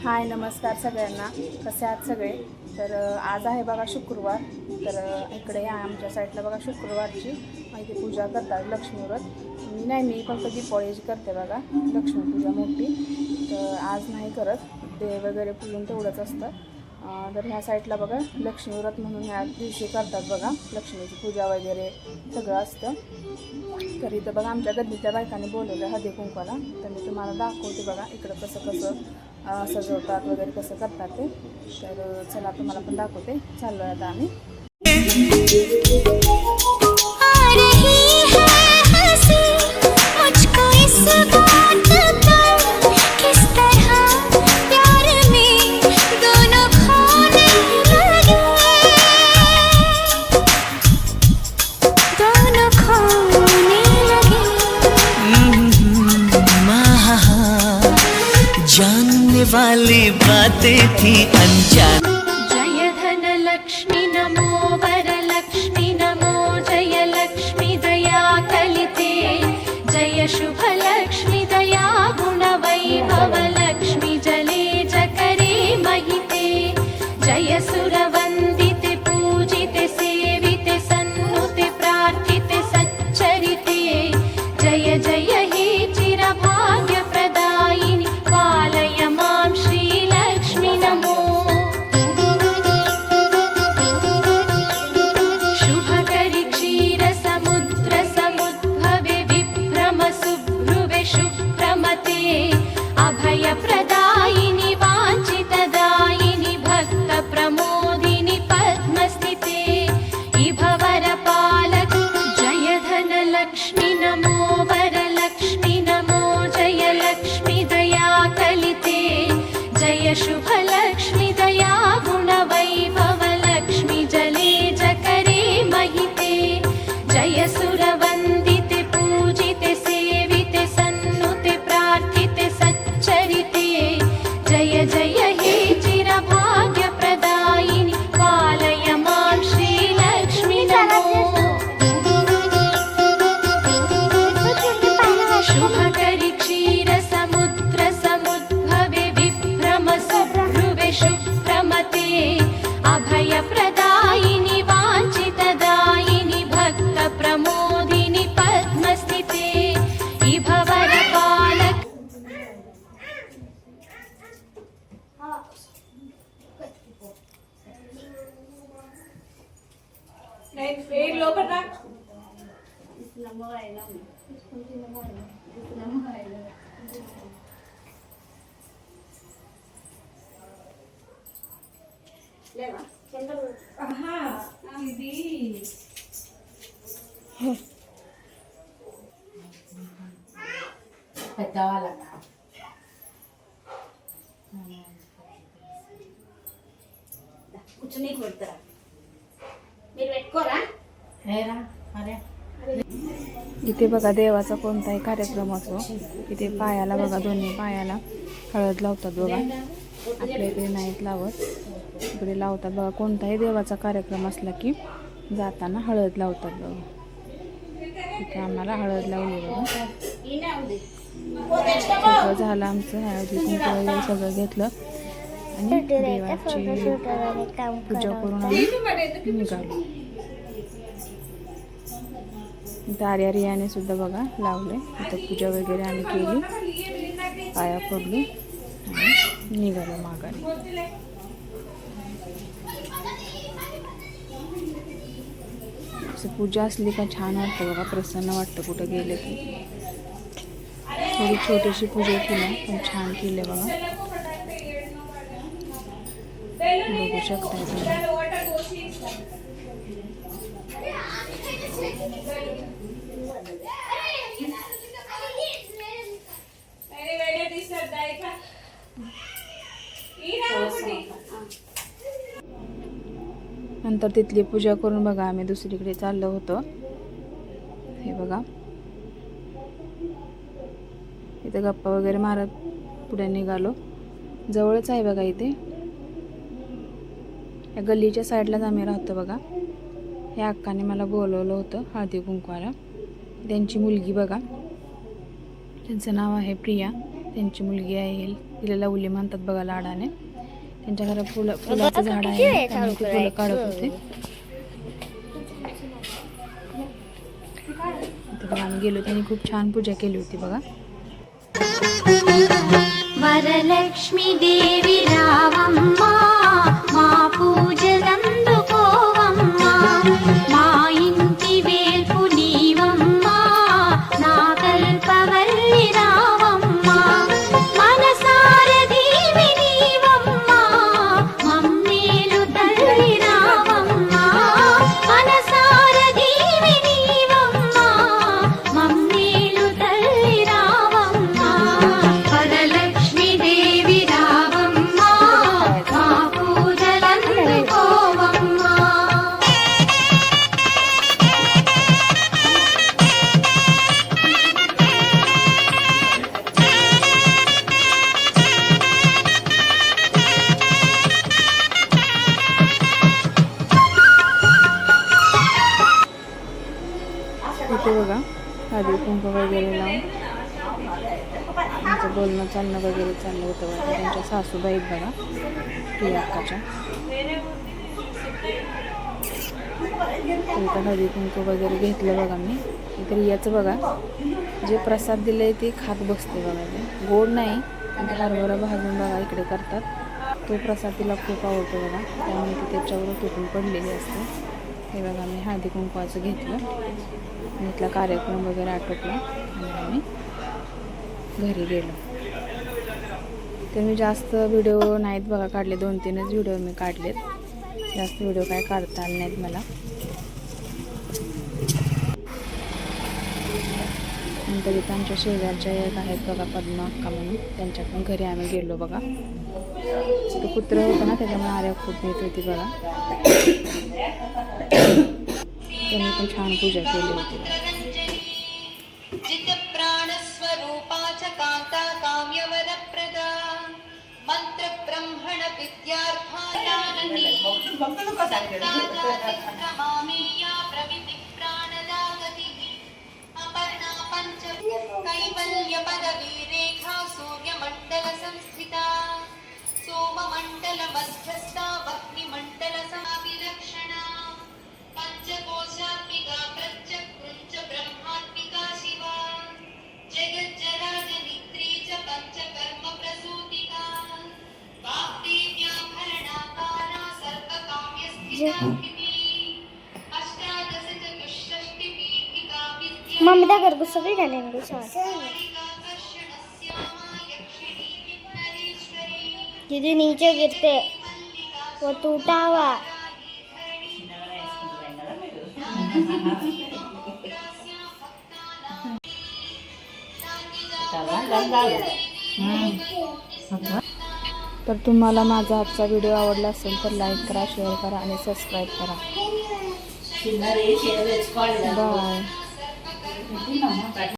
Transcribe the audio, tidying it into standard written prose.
हाय नमस्कार सगळ्यांना, कसे आहात सगळे. तर आज आहे बघा शुक्रवार. तर इकडे आमच्या साईडला बघा शुक्रवारची इथे पूजा करतात लक्ष्मी व्रत. मी फक्त दीपावळीची करते बघा, लक्ष्मी पूजा मोठी. तर आज नाही करत, देव वगैरे पूजून तेवढंच असतं. तर ह्या साईडला बघा लक्ष्मी व्रत म्हणून ह्या दिवशी करतात बघा, लक्ष्मीची पूजा वगैरे सगळं असतं. तर इथं बघा आमच्या गल्लीतल्या बायकांनी बोलवलं हळदी कुंकवाला. तर मी तुम्हाला दाखवते बघा इकडं कसं कसं सजवतात वगैरे कसं करतात ते. तर चला तुम्हाला पण दाखवते. चाललो आहे आता आम्ही. जानने वाली बातें थी अनजान। जय धन लक्ष्मी नमो वरलक्ष्मी नमो जय लक्ष्मी दया कलिते जय शुभ लक्ष्मी दया गुण वैभव लक्ष्मी जले जकरे महिते जय सुरवंदिते पूजिते सेविते सन्नुते प्रार्थिते सच्चरिते जय जय हे चिरभाग्य प्रदायिनि पालय मां श्रीलक्ष्मी नमो। शुभकरि क्षीरसमुद्र समुद्भवे विभ्रम सुभ्रुवे शुभ्रमते अभयप्रदायिनि वाञ्छितदायिनि भक्तप्रमोदिनि पद्मस्थिते इभवरपालक जय धनलक्ष्मी नमो वरलक्ष्मी नमो जय लक्ष्मी दया कलिते जय शुभलक्ष्मी दया गुणवैभव लक्ष्मी जले जकरे महिते जय सुरवन्दिते पूजिते सेविते सन्नुते प्रार्थिते सच्चरिते जय जय हे चिरभाग्य प्रदायिनि पालय मां श्रीलक्ष्मी नमो। शुभकरि क्षीरसमुद्र समुद्भवे विभ्रम सुभ्रुवे शुभ्रमते अभयप्रदायिनि वाञ्छितदायिनि भक्तप्रमोदिनि पद्मस्थिते इभवरपालक పెద్దవాళ్ళ కూర్చుని కొడతారా మీరు పెట్టుకోరా ఏరా అరే इथे बघा देवाचा कोणताही कार्यक्रम असो, इथे पायाला बघा दोन्ही पायाला हळद लावतात बघा. आपल्या इकडे नाहीत लावत, इकडे लावतात बघा. कोणताही देवाचा कार्यक्रम असला की जाताना हळद लावतात बघा. इथे आम्हाला हळद लावली बघा. सगळं झालं आमचं, हळदी कुंकू वगैरे सगळं घेतलं आणि देवाची पूजा करून आम्ही निघालो. दार्या रियाने सुद्धा बघा लावले. इथं पूजा वगैरे आम्ही केली, पाया पडलो आणि निघालो माघारी. असं पूजा असली का छान वाटतं बघा, प्रसन्न वाटतं कुठं गेलं की. थोडी छोटीशी पूजा केली पण छान केली बघा, बघू शकता तुम्ही. नंतर तिथली पूजा करून बघा आम्ही दुसरीकडे चाललो होतो. हे बघा इथे गप्पा वगैरे मारत पुढे निघालो. जवळच आहे बघा इथे, या गल्लीच्या साईडलाच आम्ही राहतो बघा. या अक्काने मला बोलवलं होतं हळदी कुंकवाला. त्यांची मुलगी बघा, त्यांचं नाव आहे प्रिया, त्यांची मुलगी आहे तिला लवली म्हणतात बघा लाडाने. त्यांच्या घरात फुलाचं झाड आहे, त्यामुळे ती फुलं काढत होते. इथे बघा आम्ही गेलो, त्यांनी खूप छान पूजा केली होती बघा. वरलक्ष्मी देवी रावम्मा मा पूजలందుకోవమ్మా మా ఇంటి వేల్పు నీవమ్మా నా కల్పవల్లి రావమ్మా మనసార దేవి నీవమ్మా మమ్మేలు తల్లి రావమ్మా మనసార దేవి నీవమ్మా మమ్మేలు తల్లి రావమ్మా వరలక్ష్మి దేవి రావమ్మా మా పూజలందుకోవమ్మా. इथे बघा हळदी कुंकू वगैरे लावून त्यांचं बोलणं चालणं वगैरे चाललं होतं बघा. त्यांच्या सासूबाई आहेत बघा प्रियाक्काच्या. इथं हळदी कुंकू वगैरे घेतलं बघा मी. इथे रियाचं बघा जे प्रसाद दिले ते खात बसते बघा. ते गोड नाही, हरभरा भाजून बघा इकडे करतात. तो प्रसाद तिला खूप आवडतो बघा, त्यामुळे ती त्याच्यावर तुटून पडलेली असते. हे बघा मी हळदी कुंकवाचं घेतलं. इथला कार्यक्रम वगैरे आटोपला आणि आम्ही घरी गेलो. तर मी जास्त व्हिडिओ नाहीत बघा काढले, 2-3च व्हिडिओ मी काढलेत. जास्त व्हिडिओ काय काढता आले नाहीत मला. नंतर इथं आमच्या शेजारच्या एक आहेत बघा पद्मा अक्का म्हणून, त्यांच्या पण घरी आम्ही गेलो बघा. तिथं कुत्रं होतं ना, त्याच्यामुळे आर्या खूप येत होती बघा. त्यांनी पण छान पूजा केली होती. जित प्राणस्वरूपा च कांता काम्यवरप्रदा मंत्र ब्रह्मण विद्यार्थायाननी सत्तादातिक्रमामेया प्रविति प्राणदागतिः अपर्णा पंच कैवल्य पदवी रेखा सूर्यमण्डल संस्थिता सोममण्डल मध्यस्था वह्निमण्डल समाविलक्षणा पंचकोशात्मिका प्रत्यकृञ्च ब्रह्मात्मिका शिवा जगज्जराजनित्री च पंचकर्म प्रसूतिका वाग्देव्याभरणाकारा सर्वकाम्यस्थिता अष्टादश चतुष्षष्टि पीठिका विद्या मम्मी దగ్గర కూర్చోబెట్టి రండి సార్ यदि नीचे गिरते वो टूटा हुआ तर तुम्हाला माझा आजचा व्हिडिओ आवडला असेल तर लाईक करा, शेअर करा आणि सबस्क्राईब करा. बाय.